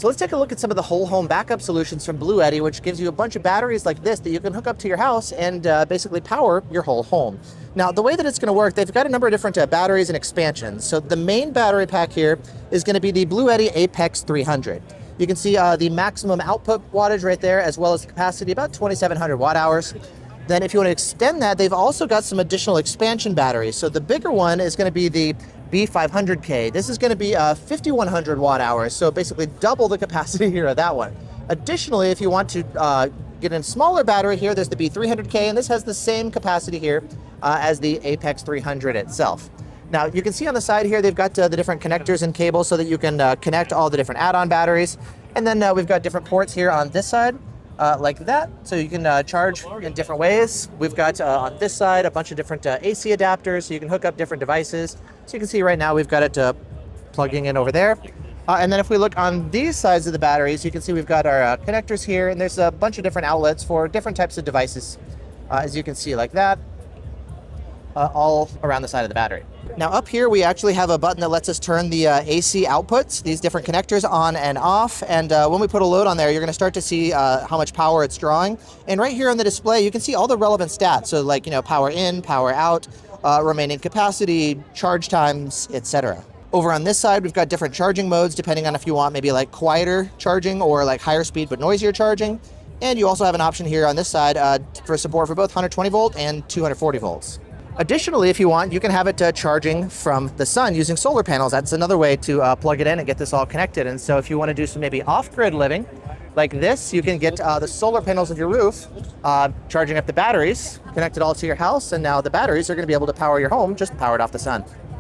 So let's take a look at some of the whole home backup solutions from Bluetti, which gives you a bunch of batteries like this that you can hook up to your house and basically power your whole home. Now, the way that it's going to work, they've got a number of different batteries and expansions. So the main battery pack here is going to be the Bluetti Apex 300. You can see the maximum output wattage right there, as well as the capacity, about 2,700 watt hours. Then if you want to extend that, they've also got some additional expansion batteries. So the bigger one is going to be the B500K. This is going to be 5,100 watt hours, so basically double the capacity here of that one. Additionally, if you want to get a smaller battery here, there's the B300K, and this has the same capacity here as the Apex 300 itself. Now, you can see on the side here, they've got the different connectors and cables so that you can connect all the different add-on batteries. And then we've got different ports here on this side, like that, so you can charge in different ways. We've got on this side a bunch of different AC adapters, so you can hook up different devices. So you can see right now we've got it plugging in over there. And then if we look on these sides of the batteries, you can see we've got our connectors here, and there's a bunch of different outlets for different types of devices, as you can see like that, all around the side of the battery. Now up here we actually have a button that lets us turn the AC outputs, these different connectors, on and off, and when we put a load on there, you're going to start to see how much power it's drawing. And right here on the display you can see all the relevant stats, so like, power in, power out, remaining capacity, charge times, etc. Over on this side we've got different charging modes depending on if you want maybe like quieter charging or like higher speed but noisier charging. And you also have an option here on this side for support for both 120 volt and 240 volts. Additionally, if you want, you can have it charging from the sun using solar panels. That's another way to plug it in and get this all connected. And so if you want to do some maybe off-grid living like this, you can get the solar panels of your roof charging up the batteries, connect it all to your house, and now the batteries are going to be able to power your home just powered off the sun.